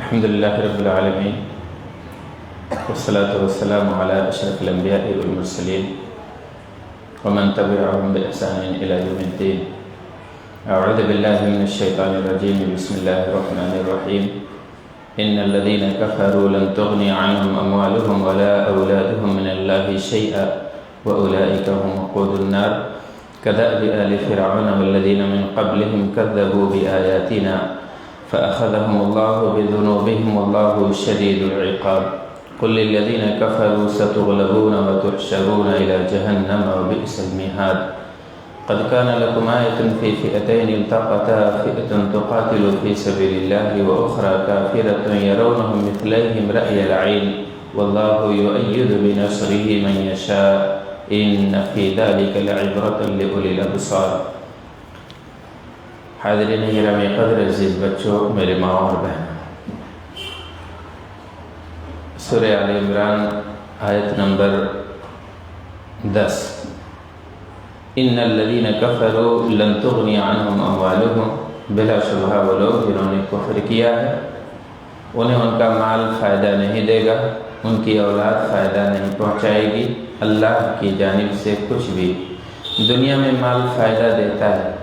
الحمد لله رب العالمين والصلاة والسلام على أشرف الأنبياء والمرسلين ومن تبعهم بإحسان إلى يوم الدين. أعوذ بالله من الشيطان الرجيم. بسم الله الرحمن الرحيم. إن الذين كفروا لن تغني عنهم أموالهم ولا أولادهم من الله شيئا وأولئك هم وقود النار كدأب آل فرعون والذين من قبلهم كذبوا بآياتنا فأخذهم الله بذنوبهم والله شديد العقاب. قل للذين كفروا ستغلبون وتحشرون إلى جهنم وبئس المهاد. قد كان لكم آية في فئتين التقتا فئة تقاتل في سبيل الله وأخرى كافرة يرونهم مثليهم رأي العين والله يؤيد بنصره من يشاء إن في ذلك لعبرة لأولي الأبصار. حاضرین گرامی قدر عزیز بچوں، میرے ماں اور بہن، سورہ آل عمران آیت نمبر 10. ان الذین کفروا لن تغنی عنہم اموالہم، بلا شبہ وہ لوگ جنہوں نے کفر کیا ہے انہیں ان کا مال فائدہ نہیں دے گا، ان کی اولاد فائدہ نہیں پہنچائے گی، اللہ کی جانب سے کچھ بھی. دنیا میں مال فائدہ دیتا ہے،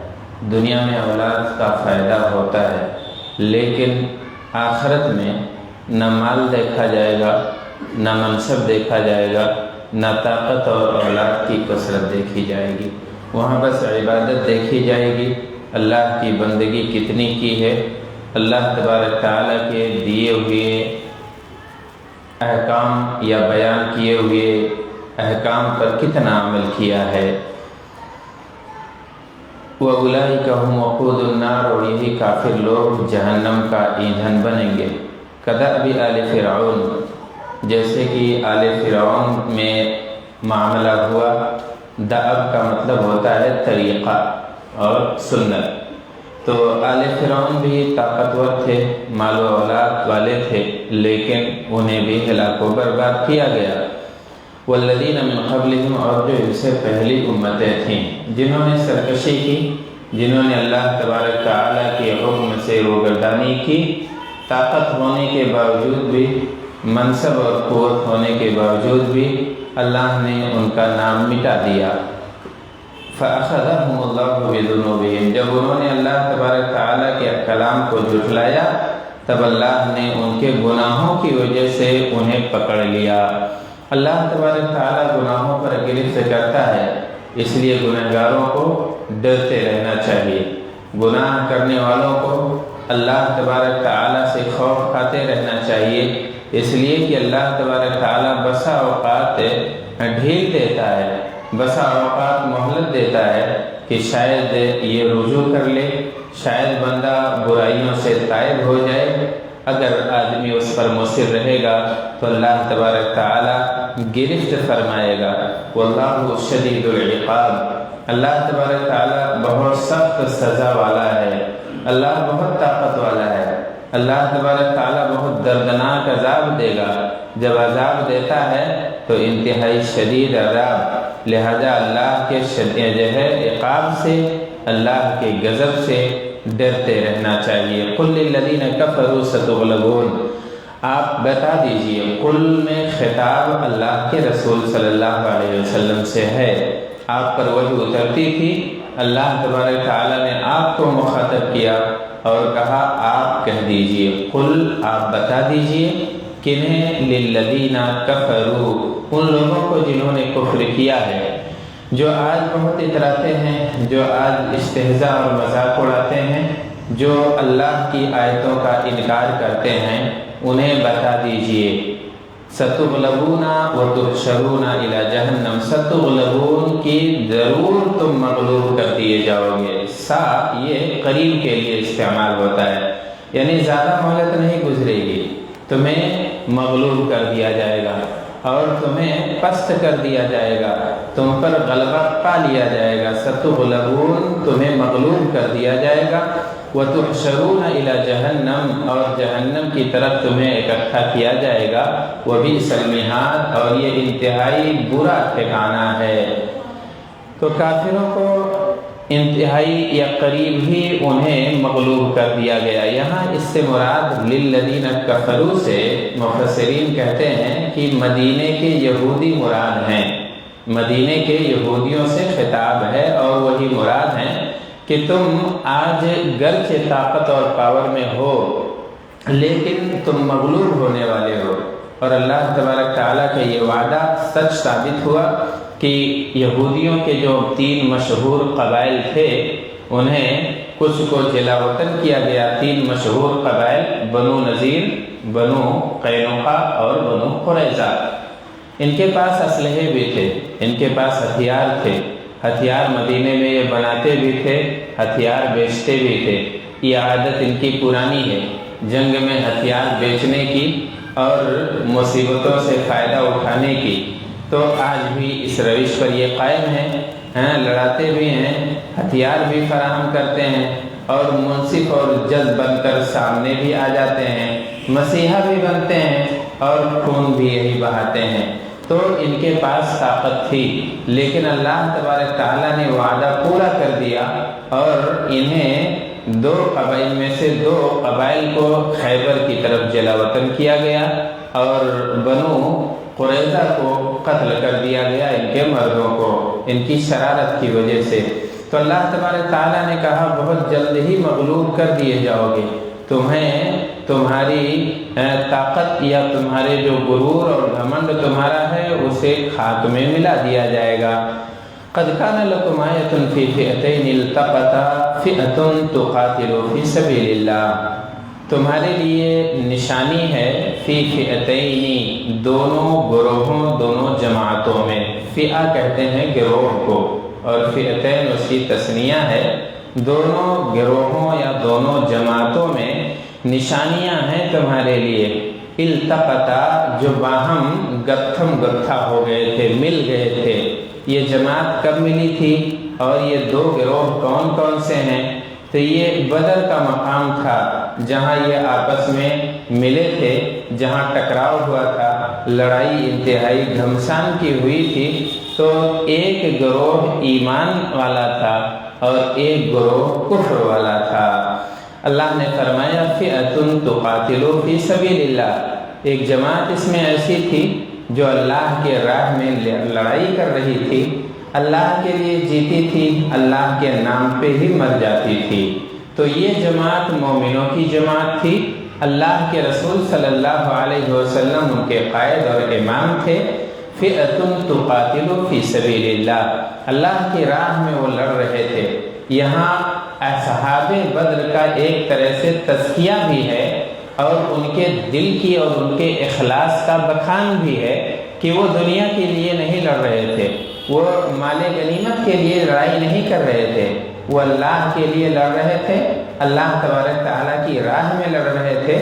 دنیا میں اولاد کا فائدہ ہوتا ہے، لیکن آخرت میں نہ مال دیکھا جائے گا، نہ منصب دیکھا جائے گا، نہ طاقت اور اولاد کی کثرت دیکھی جائے گی. وہاں بس عبادت دیکھی جائے گی، اللہ کی بندگی کتنی کی ہے، اللہ تبارک تعالیٰ کے دیے ہوئے احکام یا بیان کیے ہوئے احکام پر کتنا عمل کیا ہے. وَأُولَئِكَ هُمْ وَقُودُ النَّارِ، اور یہی کافر لوگ جہنم کا ایندھن بنیں گے. كَدَأْبِ آلِ فِرْعَوْنَ، جیسے کہ آل فرعون میں معاملہ ہوا. دأب کا مطلب ہوتا ہے طریقہ اور سنت. تو آل فرعون بھی طاقتور تھے، مال و اولاد والے تھے، لیکن انہیں بھی ہلاک و برباد کیا گیا. والذین من قبلہم، اور جو ان سے پہلی امتیں تھیں جنہوں نے سرکشی کی، جنہوں نے اللہ تبارک تعالیٰ کے حکم سے روگردانی کی، طاقت ہونے کے باوجود بھی، منصب اور قوت ہونے کے باوجود بھی اللہ نے ان کا نام مٹا دیا. فأخذهم اللہ بذنوبہم، جب انہوں نے اللہ تبارک تعالیٰ کے کلام کو جھٹلایا تب اللہ نے ان کے گناہوں کی وجہ سے انہیں پکڑ لیا. اللہ تبارک تعالیٰ گناہوں پر گرفت کرتا ہے، اس لیے گنہگاروں کو ڈرتے رہنا چاہیے. گناہ کرنے والوں کو اللہ تبارک تعالیٰ سے خوف کھاتے رہنا چاہیے، اس لیے کہ اللہ تبارک تعالیٰ بسا اوقات ڈھیل دیتا ہے، بسا اوقات مہلت دیتا ہے کہ شاید یہ رجوع کر لے، شاید بندہ برائیوں سے تائب ہو جائے. اگر آدمی اس پر مصر رہے گا تو اللہ تبارک تعالیٰ گرفت فرمائے گا. واللہ شدید العقاب، اللہ تبارک تعالیٰ بہت سخت سزا والا ہے، اللہ بہت طاقت والا ہے، اللہ تبارک تعالیٰ بہت دردناک عذاب دے گا. جب عذاب دیتا ہے تو انتہائی شدید عذاب، لہذا اللہ کے عقاب سے، اللہ کے غضب سے ڈرتے رہنا چاہیے. قل للذین کفروا ستغلبون، آپ بتا دیجئے. قل میں خطاب اللہ کے رسول صلی اللہ علیہ وسلم سے ہے، آپ پر وحی اترتی تھی، اللہ تبارک تعالیٰ نے آپ کو مخاطب کیا اور کہا آپ کہہ دیجئے. قل، آپ بتا دیجئے. کنہیں؟ للذین کفروا، ان لوگوں کو جنہوں نے کفر کیا ہے، جو آج بہت اتراتے ہیں، جو آج استہزاء اور مذاق اڑاتے ہیں، جو اللہ کی آیتوں کا انکار کرتے ہیں، انہیں بتا دیجئے. ستغلبون وتحشرون الی جہنم، ستغلبون کی ضرور تم مغلوب کر دیے جاؤ گے. سا یہ قریب کے لیے استعمال ہوتا ہے، یعنی زیادہ مہلت نہیں گزرے گی، تمہیں مغلوب کر دیا جائے گا اور تمہیں پست کر دیا جائے گا، تم پر غلبہ پا لیا جائے گا. ستغلبون، تمہیں مغلوب کر دیا جائے گا. وتحشرون الی جہنم، اور جہنم کی طرف تمہیں اکٹھا کیا جائے گا. وبئس المہاد، اور یہ انتہائی برا ٹھکانہ ہے. تو کافروں کو انتہائی یا قریب ہی انہیں مغلوب کر دیا گیا۔ یہاں اس سے مراد للذین کفروا سے مفسرین کہتے ہیں کہ مدینے کے یہودی مراد ہیں، مدینے کے یہودیوں سے خطاب ہے اور وہی مراد ہیں کہ تم آج گرچہ طاقت اور پاور میں ہو لیکن تم مغلوب ہونے والے ہو، اور اللہ تبارک تعالیٰ کا یہ وعدہ سچ ثابت ہوا کہ یہودیوں کے جو 3 مشہور قبائل تھے انہیں کچھ کو جلا وطن کیا گیا۔ 3 مشہور قبائل بنو نذیر، بنو قینقاع اور بنو قریظہ۔ ان کے پاس اسلحے بھی تھے، ان کے پاس ہتھیار تھے، ہتھیار مدینے میں یہ بناتے بھی تھے، ہتھیار بیچتے بھی تھے۔ یہ عادت ان کی پرانی ہے، جنگ میں ہتھیار بیچنے کی اور مصیبتوں سے فائدہ اٹھانے کی۔ تو آج بھی اس روش پر یہ قائم ہیں، لڑاتے بھی ہیں، ہتھیار بھی فراہم کرتے ہیں اور منصف اور جج بن کر سامنے بھی آ جاتے ہیں، مسیحا بھی بنتے ہیں اور خون بھی یہی بہاتے ہیں۔ تو ان کے پاس طاقت تھی، لیکن اللہ تبارک تعالیٰ نے وعدہ پورا کر دیا اور انہیں 2 قبائل میں سے 2 قبائل کو خیبر کی طرف جلا وطن کیا گیا اور بنو قریظہ کو قتل کر دیا گیا، ان کے مردوں کو، ان کی شرارت کی وجہ سے۔ تو اللہ تبارک تعالیٰ نے کہا بہت جلد ہی مغلوب کر دیے جاؤ گے، تمہیں تمہاری طاقت یا تمہارے جو غرور اور گھمنڈ تمہارا ہے اسے خاک میں ملا دیا جائے گا۔ قد کان لکم آیۃ فی فئتین التقطا فئۃ تقاتل فی سبیل اللہ، تمہارے لیے نشانی ہے فی فئتین، دونوں گروہوں، دونوں جماعتوں میں۔ فئہ کہتے ہیں گروہ کو اور فئتین اس کی تثنیہ ہے، دونوں گروہوں یا دونوں جماعتوں میں نشانیاں ہیں تمہارے لیے۔ التقطا، جو باہم گتھم گتھا ہو گئے تھے، مل گئے تھے۔ یہ جماعت کب ملی تھی اور یہ 2 گروہ کون کون سے ہیں؟ تو یہ بدر کا مقام تھا جہاں یہ آپس میں ملے تھے، جہاں ٹکراؤ ہوا تھا، لڑائی انتہائی گھمسان کی ہوئی تھی۔ تو ایک گروہ ایمان والا تھا اور ایک گروہ کفر والا تھا۔ اللہ نے فرمایا فئۃ تقاتل فی سبیل اللہ، ایک جماعت اس میں ایسی تھی جو اللہ کے راہ میں لڑائی کر رہی تھی، اللہ کے لیے جیتی تھی، اللہ کے نام پہ ہی مر جاتی تھی۔ تو یہ جماعت مومنوں کی جماعت تھی، اللہ کے رسول صلی اللہ علیہ وسلم ان کے قائد اور امام تھے۔ فئۃ تقاتل فی سبیل اللہ، اللہ کی راہ میں وہ لڑ رہے تھے۔ یہاں اصحاب بدر کا ایک طرح سے تزکیہ بھی ہے اور ان کے دل کی اور ان کے اخلاص کا بخان بھی ہے کہ وہ دنیا کے لیے نہیں لڑ رہے تھے، وہ مال غنیمت کے لیے لڑائی نہیں کر رہے تھے، وہ اللہ کے لیے لڑ رہے تھے، اللہ تبارک تعالیٰ کی راہ میں لڑ رہے تھے۔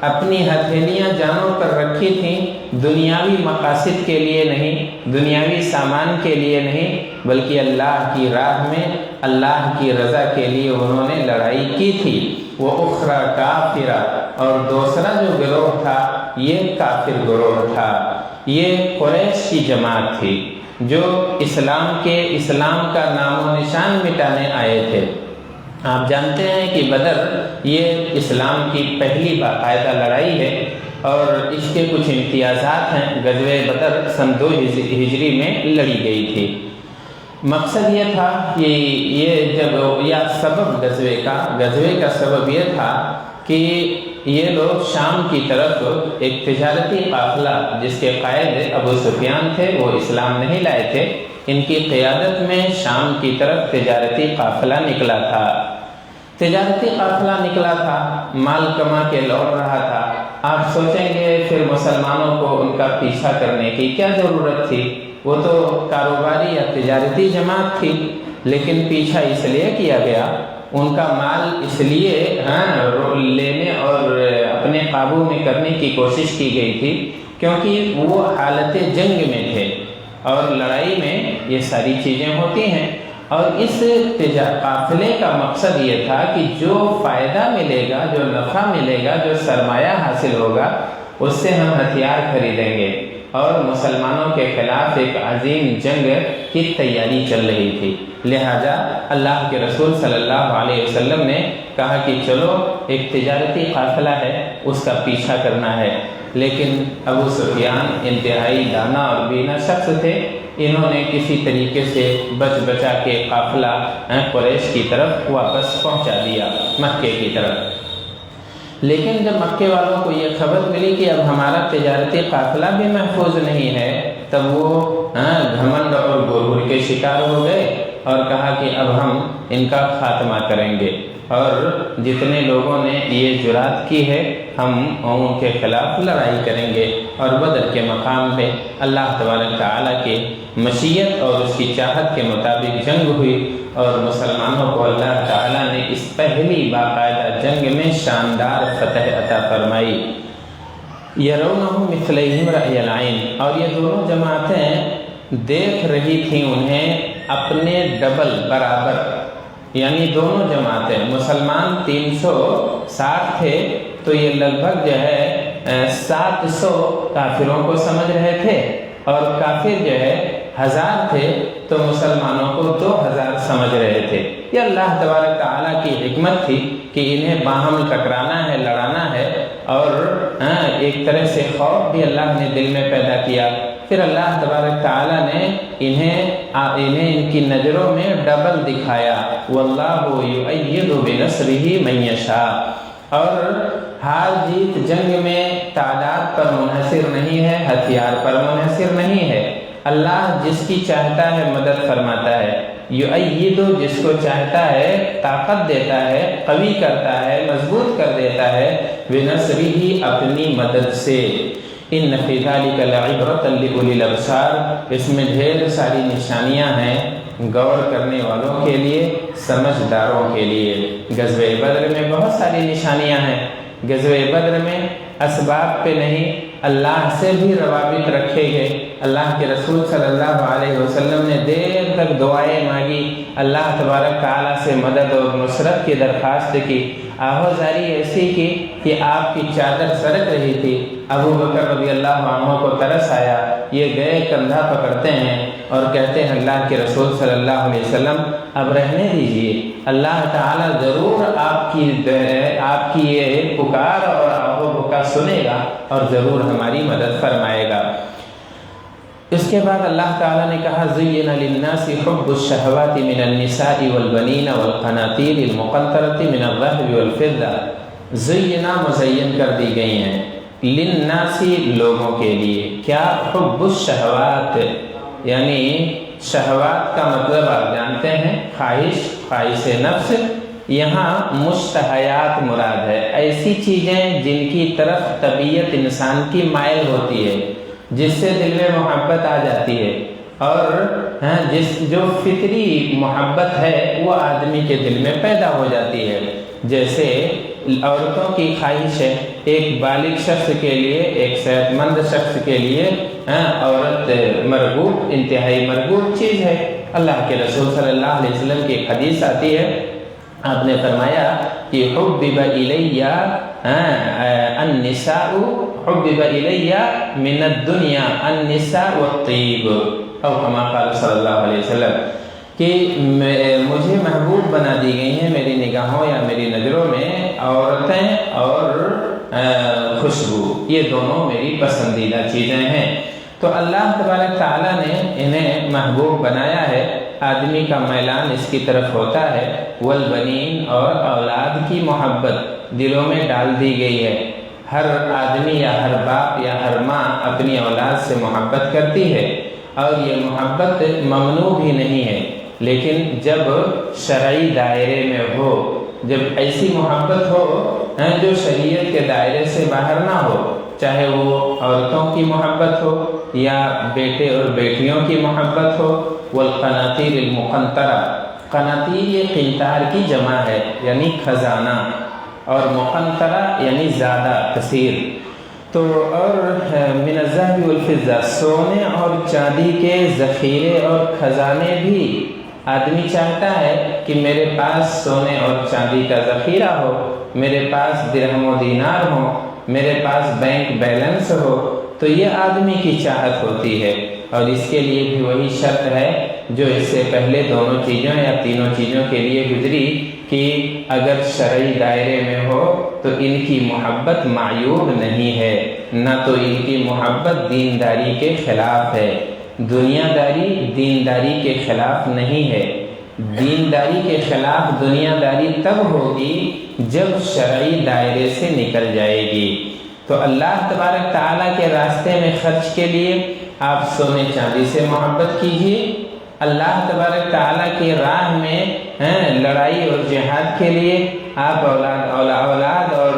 اپنی ہتھیلیاں جانوں پر رکھی تھیں، دنیاوی مقاصد کے لیے نہیں، دنیاوی سامان کے لیے نہیں، بلکہ اللہ کی راہ میں اللہ کی رضا کے لیے انہوں نے لڑائی کی تھی۔ وہ اخرى کافرہ، اور دوسرا جو گروہ تھا یہ کافر گروہ تھا، یہ قریش کی جماعت تھی جو اسلام کا نام و نشان مٹانے آئے تھے۔ آپ جانتے ہیں کہ بدر یہ اسلام کی پہلی باقاعدہ لڑائی ہے اور اس کے کچھ امتیازات ہیں۔ غزوہ بدر سن 2 ہجری میں لڑی گئی تھی۔ مقصد یہ تھا کہ سبب غزوے کا سبب یہ تھا کہ یہ لوگ شام کی طرف ایک تجارتی قافلہ جس کے قائد ابو سفیان تھے، وہ اسلام نہیں لائے تھے، ان کی قیادت میں شام کی طرف تجارتی قافلہ نکلا تھا۔ مال کما کے لوٹ رہا تھا۔ آپ سوچیں گے پھر مسلمانوں کو ان کا پیچھا کرنے کی کیا ضرورت تھی، وہ تو کاروباری یا تجارتی جماعت تھی، لیکن پیچھا اس لیے کیا گیا، ان کا مال اس لیے لینے اور اپنے قابو میں کرنے کی کوشش کی گئی تھی کیونکہ وہ حالت جنگ میں تھے اور لڑائی میں یہ ساری چیزیں ہوتی ہیں۔ اور اس قافلے کا مقصد یہ تھا کہ جو فائدہ ملے گا، جو نفع ملے گا، جو سرمایہ حاصل ہوگا، اس سے ہم ہتھیار خریدیں گے اور مسلمانوں کے خلاف ایک عظیم جنگ کی تیاری چل رہی تھی۔ لہذا اللہ کے رسول صلی اللہ علیہ وسلم نے کہا کہ چلو ایک تجارتی قافلہ ہے، اس کا پیچھا کرنا ہے۔ لیکن ابو سفیان انتہائی دانا اور بینا شخص تھے، انہوں نے کسی طریقے سے بچ بچا کے قافلہ قریش کی طرف واپس پہنچا دیا، مکے کی طرف۔ لیکن جب مکے والوں کو یہ خبر ملی کہ اب ہمارا تجارتی قافلہ بھی محفوظ نہیں ہے، تب وہ گھمنڈ اور غرور کے شکار ہو گئے اور کہا کہ اب ہم ان کا خاتمہ کریں گے، اور جتنے لوگوں نے یہ جرات کی ہے ہم ان کے خلاف لڑائی کریں گے۔ اور بدر کے مقام پہ اللہ تبارک تعالیٰ کی مشیت اور اس کی چاہت کے مطابق جنگ ہوئی، اور مسلمانوں کو اللہ تعالیٰ نے اس پہلی باقاعدہ جنگ میں شاندار فتح عطا فرمائی۔ یرونہم مثلیہم رأی العین، اور یہ دونوں جماعتیں دیکھ رہی تھیں انہیں اپنے ڈبل برابر، یعنی دونوں جماعتیں، مسلمان 360 تھے تو یہ لگ بھگ جو ہے 700 کافروں کو سمجھ رہے تھے، اور کافر جو ہے 1000 تھے تو مسلمانوں کو 2000 سمجھ رہے تھے۔ یہ اللہ تبارک تعالیٰ کی حکمت تھی کہ انہیں باہم ٹکرانا ہے، لڑانا ہے، اور ایک طرح سے خوف بھی اللہ نے دل میں پیدا کیا۔ پھر اللہ تبارک تعالیٰ نے انہیں ان کی نظروں میں ڈبل دکھایا، واللہ یؤید بنصرہ من یشاء۔ اور ہار جیت جنگ میں تعداد پر منحصر نہیں ہے، ہتھیار پر منحصر نہیں ہے۔ اللہ جس کی چاہتا ہے مدد فرماتا ہے، یؤید جس کو چاہتا ہے طاقت دیتا ہے، قوی کرتا ہے، مضبوط کر دیتا ہے، بنصرہ اپنی مدد سے۔ ان فی ذلک لعبرۃ لأولی الابصار، اس میں ڈھیر ساری نشانیاں ہیں غور کرنے والوں کے لیے، سمجھداروں کے لیے۔ غزوہ بدر میں بہت ساری نشانیاں ہیں۔ غزوہ بدر میں اسباب پہ نہیں، اللہ سے بھی روابط رکھے گئے۔ اللہ کے رسول صلی اللہ علیہ وسلم نے دیر تک دعائیں مانگی، اللہ تبارک تعالیٰ سے مدد اور نصرت کی درخواست کی، آہوزاری ایسی کی کہ آپ کی چادر سرک رہی تھی۔ ابو بکر رضی اللہ عنہ کو ترس آیا، یہ گئے کندھا پکڑتے ہیں اور کہتے ہیں اللہ کے رسول صلی اللہ علیہ وسلم اب رہنے دیجئے، اللہ تعالیٰ ضرور آپ کی یہ پکار اور آہو بکا سنے گا اور ضرور ہماری مدد فرمائے گا۔ اس کے بعد اللہ تعالیٰ نے کہا زین للناس حب الشہوات من النساء والبنین والقناطیر المقنطرۃ من الذہب والفضہ، زینا مزین کر دی گئی ہیں، للناس لوگوں کے لیے، کیا؟ حب الشہوات، یعنی شہوات کا مطلب آپ جانتے ہیں خواہش نفس، یہاں مشتہیات مراد ہے، ایسی چیزیں جن کی طرف طبیعت انسان کی مائل ہوتی ہے، جس سے دل میں محبت آ جاتی ہے، اور جو فطری محبت ہے وہ آدمی کے دل میں پیدا ہو جاتی ہے۔ جیسے عورتوں کی خواہش ہے، ایک بالغ شخص کے لیے، ایک صحت مند شخص کے لیے عورت مرغوب، انتہائی مرغوب چیز ہے۔ اللہ کے رسول صلی اللہ علیہ وسلم کی ایک حدیث آتی ہے، آپ نے فرمایا کہ حبب الی النساء، حبب الی من الدنیا النساء والطیب، او کما قال صلی اللہ علیہ وسلم، کہ مجھے محبوب بنا دی گئی ہیں میری نگاہوں یا میری نظروں میں عورتیں اور خوشبو، یہ دونوں میری پسندیدہ چیزیں ہیں۔ تو اللہ تبارک تعالیٰ نے انہیں محبوب بنایا ہے، آدمی کا میلان اس کی طرف ہوتا ہے، والبنین، اور اولاد کی محبت دلوں میں ڈال دی گئی ہے۔ ہر آدمی یا ہر باپ یا ہر ماں اپنی اولاد سے محبت کرتی ہے، اور یہ محبت ممنوع بھی نہیں ہے، لیکن جب شرعی دائرے میں ہو، جب ایسی محبت ہو جو شریعت کے دائرے سے باہر نہ ہو، چاہے وہ عورتوں کی محبت ہو یا بیٹے اور بیٹیوں کی محبت ہو۔ والقناطیر المقنطرہ، قناطیر یہ قنطار کی جمع ہے یعنی خزانہ، اور مقنطرہ یعنی زیادہ کثیر۔ تو اور من الذهب والفضہ، سونے اور چاندی کے ذخیرے اور خزانے بھی آدمی چاہتا ہے کہ میرے پاس سونے اور چاندی کا ذخیرہ ہو، میرے پاس درہم و دینار ہو، میرے پاس بینک بیلنس ہو، تو یہ آدمی کی چاہت ہوتی ہے، اور اس کے لیے بھی وہی شرط ہے جو اس سے پہلے دونوں چیزوں یا تینوں چیزوں کے لیے گزری کہ اگر شرعی دائرے میں ہو تو ان کی محبت معیوب نہیں ہے، نہ تو ان کی محبت دینداری کے خلاف ہے۔ دنیا داری دینداری کے خلاف نہیں ہے۔ دینداری کے خلاف دنیا داری تب ہوگی جب شرعی دائرے سے نکل جائے گی۔ تو اللہ تبارک تعالیٰ کے راستے میں خرچ کے لیے آپ سونے چاندی سے محبت کیجیے، اللہ تبارک تعالیٰ کی راہ میں لڑائی اور جہاد کے لیے آپ اولاد اور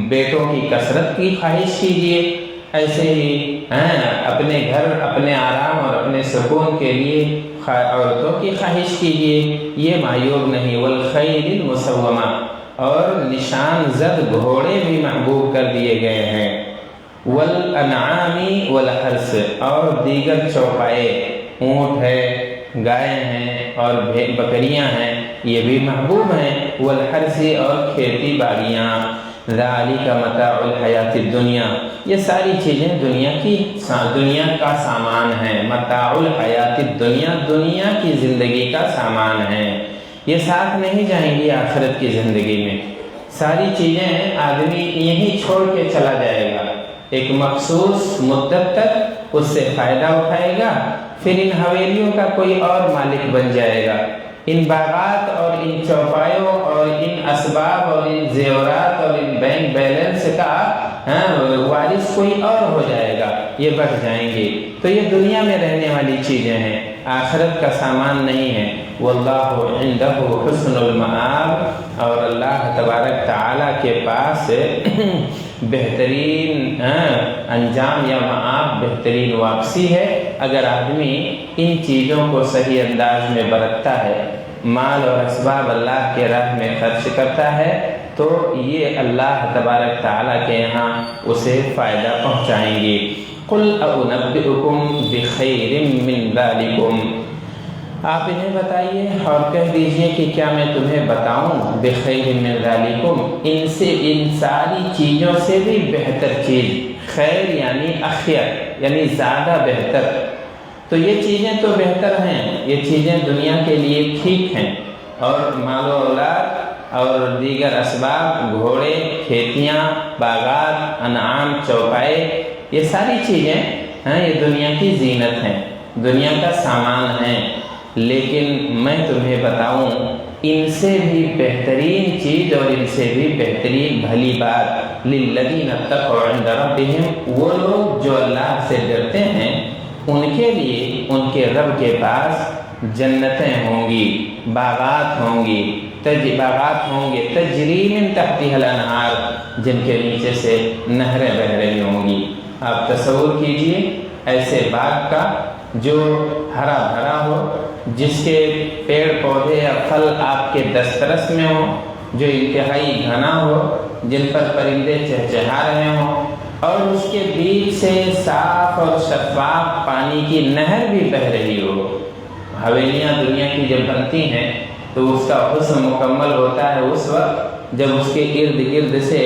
بیٹوں کی کثرت کی خواہش کیجیے، ایسے ہی اپنے گھر، اپنے آرام اور اپنے سکون کے لیے عورتوں کی خواہش کیجیے، یہ معیوب نہیں۔ والخیل المسومہ، اور نشان زد گھوڑے بھی محبوب کر دیے گئے ہیں۔ والانعام والحرث، اور دیگر چوپائے، اونٹ ہے، گائے ہیں اور بکریاں ہیں، یہ بھی محبوب ہیں۔ والحرث، اور کھیتی باڑیاں۔ ذالک متاع الحیات الدنیا، یہ ساری چیزیں دنیا کا سامان ہیں۔ متاع الحیات الدنیا، دنیا کی زندگی کا سامان ہے، یہ ساتھ نہیں جائیں گی آخرت کی زندگی میں۔ ساری چیزیں آدمی یہیں چھوڑ کے چلا جائے گا، ایک مخصوص مدت تک اس سے فائدہ اٹھائے گا، پھر ان حویلیوں کا کوئی اور مالک بن جائے گا، ان باغات اور ان چوپایوں اور ان اسباب اور ان زیورات اور ان بینک بیلنس کا وارث کوئی اور ہو جائے گا، یہ بڑھ جائیں گے۔ تو یہ دنیا میں رہنے والی چیزیں ہیں، آخرت کا سامان نہیں ہے۔ واللہ عندہ حسن المآب، اور اللہ تبارک تعالیٰ کے پاس بہترین انجام یا معاب، بہترین واپسی ہے اگر آدمی ان چیزوں کو صحیح انداز میں برتتا ہے، مال اور اسباب اللہ کے راہ میں خرچ کرتا ہے، تو یہ اللہ تبارک تعالیٰ کے یہاں اسے فائدہ پہنچائیں گے۔ قل اؤنبئکم بخیر من ذالکم، آپ انہیں بتائیے اور کہہ دیجئے کہ کیا میں تمہیں بتاؤں بخیر من ذالکم، ان سے، ان ساری چیزوں سے بھی بہتر چیز، خیر یعنی اخیر یعنی زیادہ بہتر۔ تو یہ چیزیں تو بہتر ہیں، یہ چیزیں دنیا کے لیے ٹھیک ہیں، اور مال و اولاد اور دیگر اسباب، گھوڑے، کھیتیاں، باغات، انعام، چوپائے، یہ ساری چیزیں یہ دنیا کی زینت ہیں، دنیا کا سامان ہیں، لیکن میں تمہیں بتاؤں ان سے بھی بہترین چیز اور ان سے بھی بہترین بھلی بات للذین اتقوا عند ربہم، وہ لوگ جو اللہ سے ڈرتے ہیں ان کے لیے ان کے رب کے پاس جنتیں ہوں گی، باغات ہوں گی، باغات ہوں گے تجری من تحتها الانہار، جن کے نیچے سے نہریں بہہ رہی ہوں گی۔ آپ تصور کیجئے ایسے باغ کا جو ہرا بھرا ہو، جس کے پیڑ پودے یا پھل آپ کے دسترس میں ہوں، جو انتہائی گھنا ہو، جن پر پرندے چہچہا رہے ہوں، اور اس کے بیچ سے صاف اور شفاف پانی کی نہر بھی بہہ رہی ہو۔ حویلیاں دنیا کی جب بنتی ہیں تو اس کا حسن مکمل ہوتا ہے اس وقت جب اس کے ارد گرد سے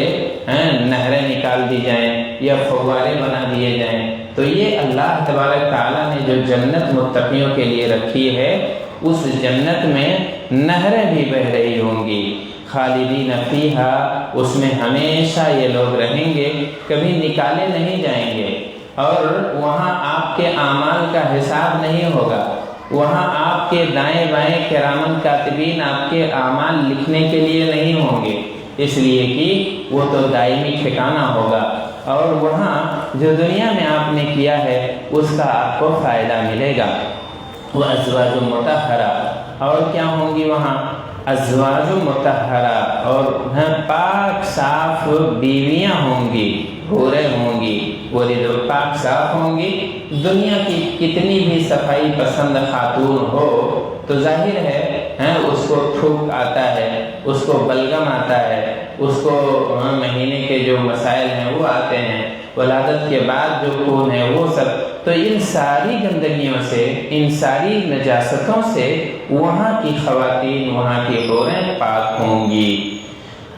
نہریں نکال دی جائیں یا فوارے بنا دیے جائیں۔ تو یہ اللہ تبارک تعالیٰ نے جو جنت متقیوں کے لیے رکھی ہے، اس جنت میں نہریں بھی بہہ رہی ہوں گی، خالدین فیہا، اس میں ہمیشہ یہ لوگ رہیں گے، کبھی نکالے نہیں جائیں گے، اور وہاں آپ کے اعمال کا حساب نہیں ہوگا، وہاں آپ کے دائیں بائیں کرامن کاتبین آپ کے اعمال لکھنے کے لیے نہیں ہوں گے، اس لیے کہ وہ تو دائمی ٹھکانہ ہوگا، اور وہاں جو دنیا میں آپ نے کیا ہے اس کا آپ کو فائدہ ملے گا۔ وازواج مطہرہ، اور کیا ہوں گی وہاں؟ ازواج مطہرہ، اور پاک صاف بیویاں ہوں گی، حوریں ہوں گی، وہ جو پاک صاف ہوں گی۔ دنیا کی کتنی بھی صفائی پسند خاتون ہو تو ظاہر ہے اس کو تھوک آتا ہے، اس کو بلغم آتا ہے، اس کو مہینے کے جو مسائل ہیں وہ آتے ہیں، ولادت کے بعد جو خون ہے وہ سب، تو ان ساری گندگیوں سے، ان ساری نجاستوں سے وہاں کی خواتین، وہاں کی عورتیں پاک ہوں گی۔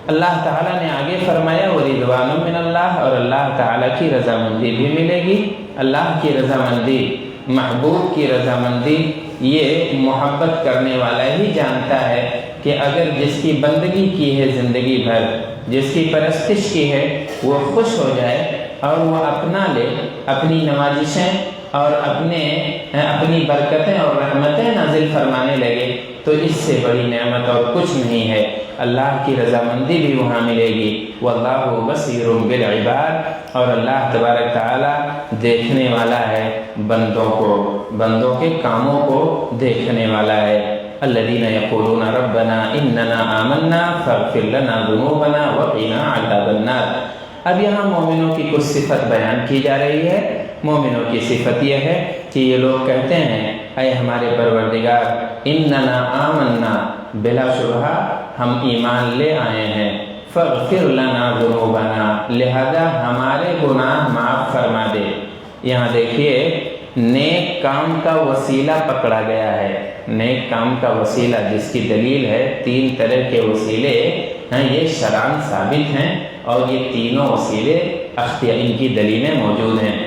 اللہ تعالیٰ نے آگے فرمایا وَرِضْوَانٌ مِّنَ اللَّهِ، اور اللہ تعالیٰ کی رضامندی بھی ملے گی۔ اللہ کی رضامندی، محبوب کی رضامندی، یہ محبت کرنے والا ہی جانتا ہے کہ اگر جس کی بندگی کی ہے زندگی بھر، جس کی پرستش کی ہے، وہ خوش ہو جائے اور وہ اپنا لے، اپنی نوازشیں اور اپنی برکتیں اور رحمتیں نازل فرمانے لگے، تو اس سے بڑی نعمت اور کچھ نہیں ہے۔ اللہ کی رضامندی بھی وہاں ملے گی۔ واللہ بصیر بالعباد، اور اللہ تبارک تعالیٰ دیکھنے والا ہے بندوں کو، بندوں کے کاموں کو دیکھنے والا ہے۔ الذین یقولون ربنا اننا آمنا فاغفر لنا ذنوبنا وقنا عذاب النار۔ اب یہاں مومنوں کی کچھ صفت بیان کی جا رہی ہے۔ مومنوں کی صفت یہ ہے کہ یہ لوگ کہتے ہیں اے ہمارے پروردگار، اننا آمنا، بلا شبہ ہم ایمان لے آئے ہیں، فاغفر لنا ذنوبنا، لہذا ہمارے گناہ معاف فرما دے۔ یہاں دیکھیے نیک کام کا وسیلہ پکڑا گیا ہے۔ نیک کام کا وسیلہ جس کی دلیل ہے، تین طرح کے وسیلے ہیں، یہ شرعاً ثابت ہیں، اور یہ تینوں وسیلے ان کی دلیلیں موجود ہیں۔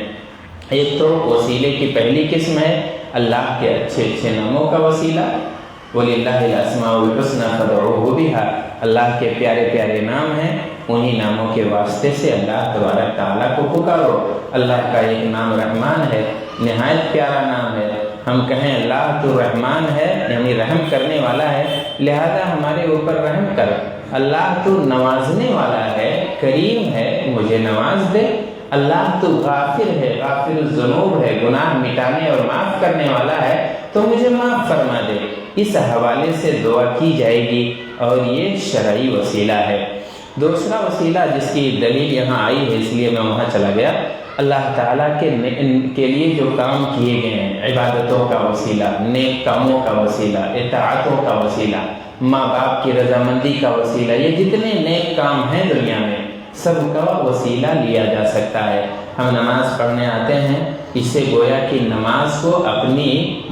ایک تو وسیلے کی پہلی قسم ہے اللہ کے اچھے اچھے ناموں کا وسیلہ، وَلِلَّهِ الْأَسْمَاءُ الْحُسْنَىٰ فَادْعُوهُ بِهَا، اللہ کے پیارے پیارے نام ہیں، انہی ناموں کے واسطے سے اللہ تبارک تعالیٰ کو پکارو۔ اللہ کا ایک نام رحمان ہے، نہایت پیارا نام ہے۔ ہم کہیں اللہ تو رحمان ہے، یعنی رحم کرنے والا ہے، لہذا ہمارے اوپر رحم کر۔ اللہ تو نوازنے والا ہے، کریم ہے، مجھے نواز دے۔ اللہ تو غافر ہے، غافر الذنوب ہے، گناہ مٹانے اور معاف کرنے والا ہے، تو مجھے معاف فرما دے۔ اس حوالے سے دعا کی جائے گی، اور یہ شرعی وسیلہ ہے۔ دوسرا وسیلہ جس کی دلیل یہاں آئی ہے، اس لیے میں وہاں چلا گیا، اللہ تعالیٰ کے لیے جو کام کیے گئے ہیں، عبادتوں کا وسیلہ، نیک کاموں کا وسیلہ، اطاعتوں کا وسیلہ، ماں باپ کی رضامندی کا وسیلہ، یہ جتنے نیک کام ہیں دنیا میں، سب کا وسیلہ لیا جا سکتا ہے۔ ہم نماز پڑھنے آتے ہیں، اس سے گویا کہ نماز کو اپنی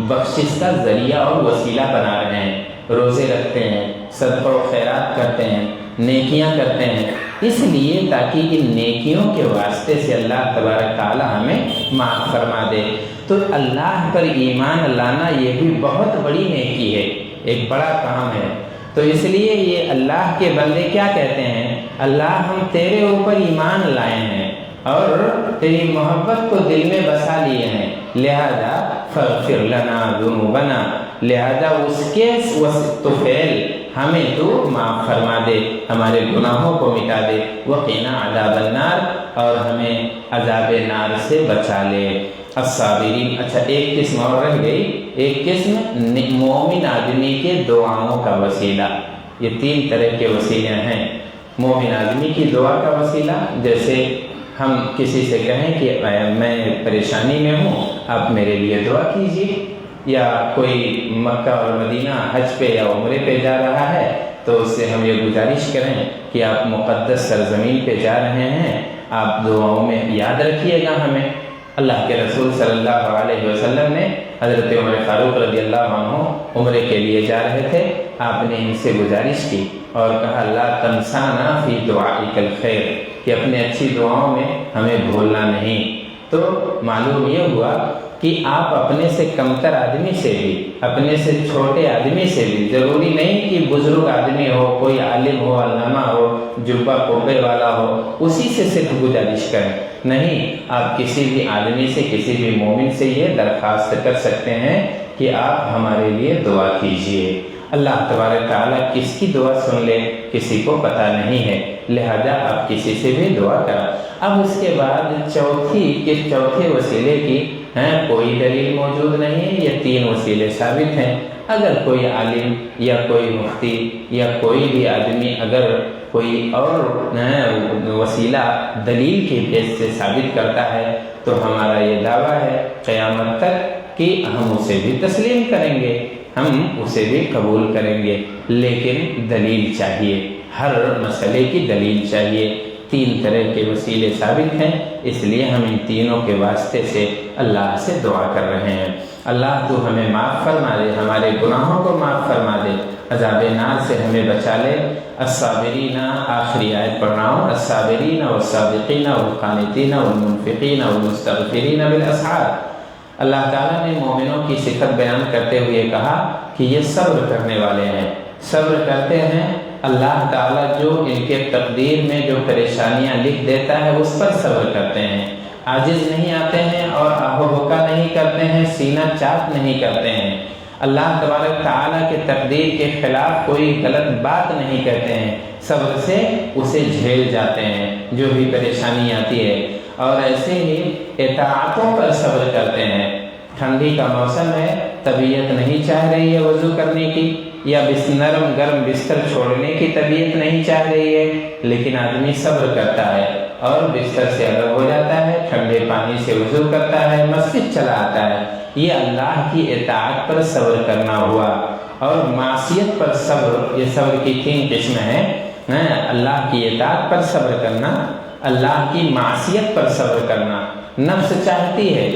بخشش کا ذریعہ اور وسیلہ بنا رہے ہیں۔ روزے رکھتے ہیں، صدقہ و خیرات کرتے ہیں، نیکیاں کرتے ہیں، اس لیے تاکہ ان نیکیوں کے واسطے سے اللہ تبارک تعالی ہمیں معاف فرما دے۔ تو اللہ پر ایمان لانا یہ بھی بہت بڑی نیکی ہے، ایک بڑا کام ہے۔ تو اس لیے یہ اللہ کے بندے کیا کہتے ہیں، اللہ ہم تیرے اوپر ایمان لائے ہیں اور تیری محبت کو دل میں بسا لیے ہیں، لہذا فاغفر لنا ذنوبنا، لہذا اس کے فعل ہمیں تو معاف فرما دے، ہمارے گناہوں کو مٹا دے، وقنا عذاب النار، اور ہمیں عذاب نار سے بچا لے۔ الصابرین، اچھا ایک قسم اور رہ گئی، ایک قسم مومن آدمی کے دعاؤں کا وسیلہ۔ یہ تین طرح کے وسیلے ہیں۔ مومن آدمی کی دعا کا وسیلہ، جیسے ہم کسی سے کہیں کہ میں پریشانی میں ہوں، آپ میرے لیے دعا کیجیے، یا کوئی مکہ اور مدینہ حج پہ یا عمرے پہ جا رہا ہے تو اس سے ہم یہ گزارش کریں کہ آپ مقدس سرزمین پہ جا رہے ہیں، آپ دعاؤں میں یاد رکھیے گا ہمیں۔ اللہ کے رسول صلی اللہ علیہ وسلم نے حضرت عمر فاروق رضی اللہ عنہ عمرے کے لیے جا رہے تھے، آپ نے ان سے گزارش کی اور کہا لا تنسانا فی دعائک الخیر، کہ اپنے اچھی دعاؤں میں ہمیں بھولنا نہیں۔ تو معلوم یہ ہوا کہ آپ اپنے سے کمتر آدمی سے بھی، اپنے سے چھوٹے آدمی سے بھی، ضروری نہیں کہ بزرگ آدمی ہو، کوئی عالم ہو، علامہ ہو، جبہ کوپے والا ہو، اسی سے صرف گزارش کریں، نہیں، آپ کسی بھی آدمی سے، کسی بھی مومن سے یہ درخواست کر سکتے ہیں کہ آپ ہمارے لیے دعا کیجئے۔ اللہ تبارک تعالیٰ کس کی دعا سن لے کسی کو پتہ نہیں ہے، لہذا آپ کسی سے بھی دعا کریں۔ اب اس کے بعد چوتھے وسیلے کی کوئی دلیل موجود نہیں ہے، یہ تین وسیلے ثابت ہیں۔ اگر کوئی عالم یا کوئی مفتی یا کوئی بھی آدمی اگر کوئی اور وسیلہ دلیل کے بیس سے ثابت کرتا ہے تو ہمارا یہ دعویٰ ہے قیامت تک کہ ہم اسے بھی تسلیم کریں گے، ہم اسے بھی قبول کریں گے، لیکن دلیل چاہیے، ہر مسئلے کی دلیل چاہیے۔ تین طرح کے وسیلے ثابت ہیں، اس لیے ہم ان تینوں کے واسطے سے اللہ سے دعا کر رہے ہیں۔ اللہ تو ہمیں معاف فرما دے، ہمارے گناہوں کو معاف فرما دے، عذاب نار سے ہمیں بچا لے۔ الصابرین، آخری آیت پڑھ رہا ہوں، الصابرین والصادقین والقانتین والمنفقین والمستغفرین بالاسحار۔ اللہ تعالیٰ نے مومنوں کی صفت بیان کرتے ہوئے کہا کہ یہ صبر کرنے والے ہیں، صبر کرتے ہیں۔ اللہ تعالیٰ جو ان کے تقدیر میں جو پریشانیاں لکھ دیتا ہے اس پر صبر کرتے ہیں، عاجز نہیں آتے ہیں اور آہو بکا نہیں کرتے ہیں، سینہ چاک نہیں کرتے ہیں، اللہ تبارک تعالیٰ کے تقدیر کے خلاف کوئی غلط بات نہیں کہتے ہیں، صبر سے اسے جھیل جاتے ہیں جو بھی پریشانی آتی ہے، اور ایسے ہی اطاعتوں پر صبر کرتے ہیں۔ ٹھنڈی کا موسم ہے، طبیعت نہیں چاہ رہی ہے وضو کرنے کی، یا نرم گرم بستر چھوڑنے کی طبیعت نہیں چاہ رہی ہے، لیکن آدمی صبر کرتا ہے اور بستر سے الگ ہو جاتا ہے، ٹھنڈے پانی سے وضو کرتا ہے، مسجد چلا آتا ہے۔ یہ اللہ کی اطاعت پر صبر کرنا ہوا۔ اور معصیت پر صبر، یہ صبر کی 3 قسمیں ہیں، اللہ کی اطاعت پر صبر کرنا، اللہ کی معصیت پر صبر کرنا۔ نفس چاہتی ہے،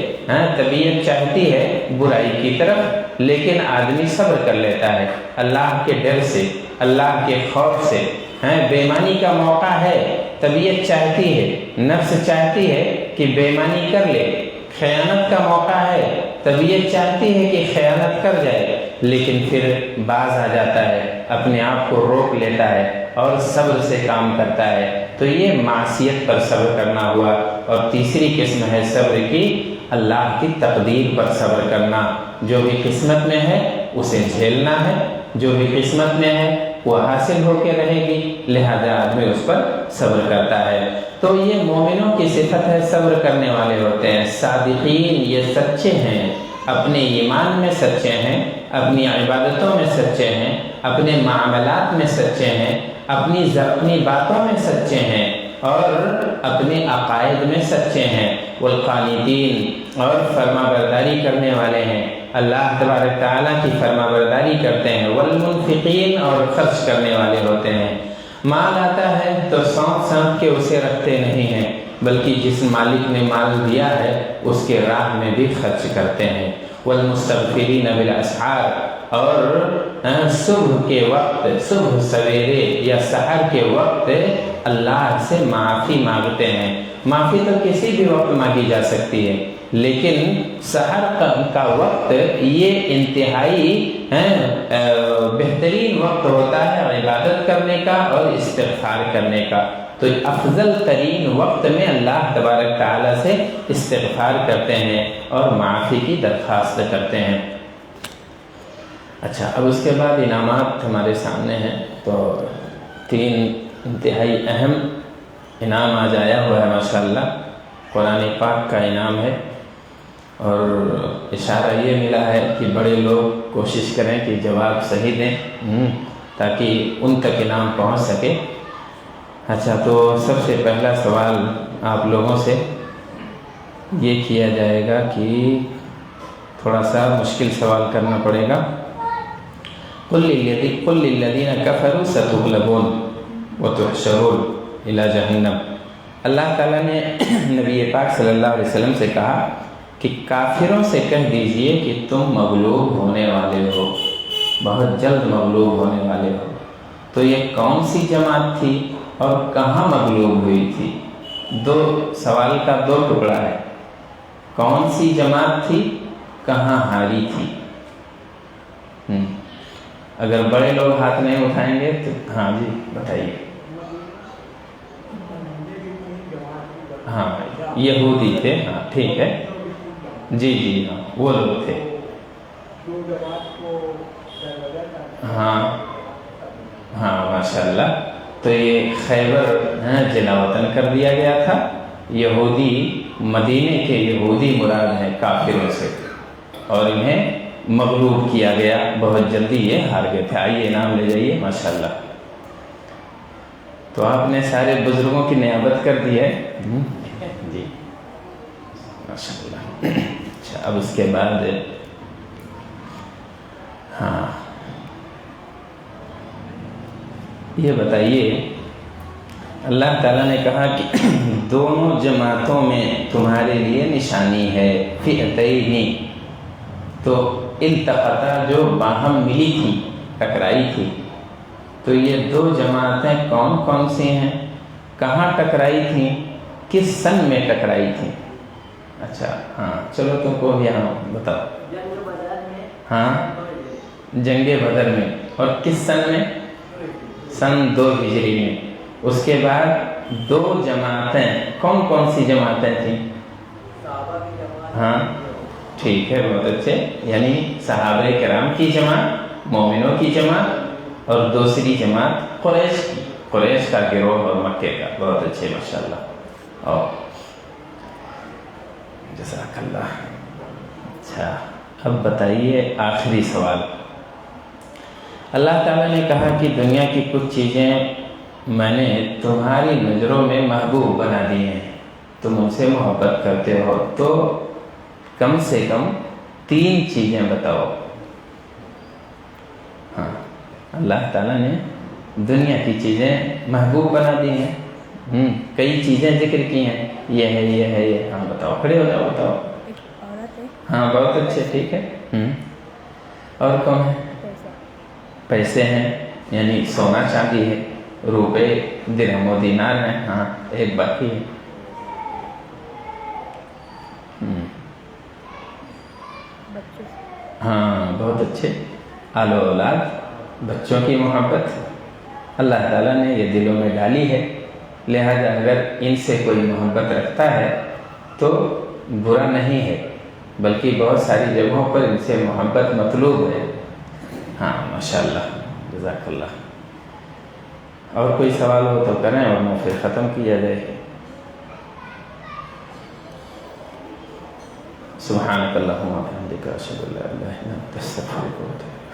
طبیعت چاہتی ہے برائی کی طرف، لیکن آدمی صبر کر لیتا ہے اللہ کے ڈر سے، اللہ کے خوف سے۔ بے ایمانی کا موقع ہے، طبیعت چاہتی ہے، نفس چاہتی ہے کہ بے ایمانی کر لے۔ خیانت کا موقع ہے، طبیعت چاہتی ہے کہ خیانت کر جائے، لیکن پھر باز آ جاتا ہے، اپنے آپ کو روک لیتا ہے اور صبر سے کام کرتا ہے۔ تو یہ معصیت پر صبر کرنا ہوا۔ اور تیسری قسم ہے صبر کی، اللہ کی تقدیر پر صبر کرنا، جو بھی قسمت میں ہے اسے جھیلنا ہے، جو بھی قسمت میں ہے وہ حاصل ہو کے رہے گی، لہذا آدمی اس پر صبر کرتا ہے۔ تو یہ مومنوں کی صفت ہے، صبر کرنے والے ہوتے ہیں۔ صادقین، یہ سچے ہیں، اپنے ایمان میں سچے ہیں، اپنی عبادتوں میں سچے ہیں، اپنے معاملات میں سچے ہیں، اپنی باتوں میں سچے ہیں، اور اپنے عقائد میں سچے ہیں۔ والقانتین، اور فرما برداری کرنے والے ہیں، اللہ تبارک تعالیٰ کی فرما برداری کرتے ہیں۔ والمنفقین، اور خرچ کرنے والے ہوتے ہیں۔ مال آتا ہے تو سونپ کے اسے رکھتے نہیں ہیں، بلکہ جس مالک نے مال دیا ہے اس کے راہ میں بھی خرچ کرتے ہیں۔ والمستغفرین بالاسحار، اور صبح کے وقت، صبح سویرے یا سحر کے وقت اللہ سے معافی مانگتے ہیں۔ معافی تو کسی بھی وقت مانگی جا سکتی ہے، لیکن سحر کا وقت یہ انتہائی بہترین وقت ہوتا ہے عبادت کرنے کا اور استغفار کرنے کا۔ تو افضل ترین وقت میں اللہ تبارک تعالیٰ سے استغفار کرتے ہیں اور معافی کی درخواست کرتے ہیں۔ اچھا، اب اس کے بعد انعامات ہمارے سامنے ہیں، تو 3 انتہائی اہم انعام آج آیا ہوا ہے ماشاءاللہ، قرآن پاک کا انعام ہے، اور اشارہ یہ ملا ہے کہ بڑے لوگ کوشش کریں کہ جواب صحیح دیں تاکہ ان تک انعام پہنچ سکے۔ اچھا، تو سب سے پہلا سوال آپ لوگوں سے یہ کیا جائے گا کہ تھوڑا سا مشکل سوال کرنا پڑے گا۔ قل للذین کفروا ستغلبون وتحشرون الی جہنم۔ اللہ تعالیٰ نے نبی پاک صلی اللہ علیہ وسلم سے کہا کہ کافروں سے کہہ دیجئے کہ تم مغلوب ہونے والے ہو، بہت جلد مغلوب ہونے والے ہو۔ تو یہ کون سی جماعت تھی اور کہاں مغلوب ہوئی تھی؟ سوال کا 2 ٹکڑا ہے، کون سی جماعت تھی، کہاں ہاری تھی؟ اگر بڑے لوگ ہاتھ نہیں اٹھائیں گے تو ہاں جی بتائیے۔ ہاں یہودی تھے، ہاں ٹھیک ہے، جی ہاں وہ لوگ تھے، ہاں ماشاءاللہ۔ تو یہ خیبر جلا وطن کر دیا گیا تھا، یہودی مدینے کے یہودی مراد ہیں کافروں سے، اور انہیں مغلوب کیا گیا، بہت جلدی یہ ہار گئے تھے۔ آئیے نام لے جائیے ماشاءاللہ۔ تو آپ نے سارے بزرگوں کی نیابت کر دی ہے جی ماشاءاللہ۔ اچھا، اب اس کے بعد یہ بتائیے، اللہ تعالیٰ نے کہا کہ دونوں جماعتوں میں تمہارے لیے نشانی ہے، فئتین، تو التقطا جو باہم ملی تھی، ٹکرائی تھی، تو یہ دو جماعتیں کون کون سی ہیں، کہاں ٹکرائی تھیں، کس سن میں ٹکرائی تھیں؟ اچھا ہاں چلو تم کو یہاں بتاؤ۔ ہاں جنگ بدر میں، اور کس سن میں؟ سن 2 ہجری میں۔ اس کے بعد دو جماعتیں، کون کون سی جماعتیں تھیں؟ ہاں ٹھیک ہے، بہت اچھے، یعنی صحابہ کرام کی جماعت، مومنوں کی جماعت، اور دوسری جماعت قریش کی، قریش کا گروہ اور مکے کا۔ بہت اچھے ماشاءاللہ، اور جزاک اللہ۔ اچھا اب بتائیے آخری سوال۔ اللہ تعالیٰ نے کہا کہ دنیا کی کچھ چیزیں میں نے تمہاری نظروں میں محبوب بنا دی ہیں، تم ان سے محبت کرتے ہو، تو کم سے کم 3 چیزیں بتاؤ۔ ہاں اللہ تعالیٰ نے دنیا کی چیزیں محبوب بنا دی ہیں، کئی چیزیں ذکر کی ہیں، یہ ہے یہ ہے یہ، ہاں بتاؤ، کھڑے ہو جاؤ بتاؤ۔ ہاں بہت اچھے، ٹھیک ہے۔ اور کون ہے؟ پیسے ہیں، یعنی سونا چاندی ہے، روپے درہم و دینار ہیں، ہاں ایک باقی ہے۔ ہاں بہت اچھے، آل و اولاد، بچوں کی محبت اللہ تعالیٰ نے یہ دلوں میں ڈالی ہے، لہذا اگر ان سے کوئی محبت رکھتا ہے تو برا نہیں ہے، بلکہ بہت ساری جگہوں پر ان سے محبت مطلوب ہے۔ ہاں ماشاءاللہ، جزاک اللہ۔ اور کوئی سوال ہو تو کریں ورنہ پھر ختم کیا جائے۔ سبحانک اللہم و بحمدک، اشہد ان لا الہ الا انت، استغفرک و اتوب الیک۔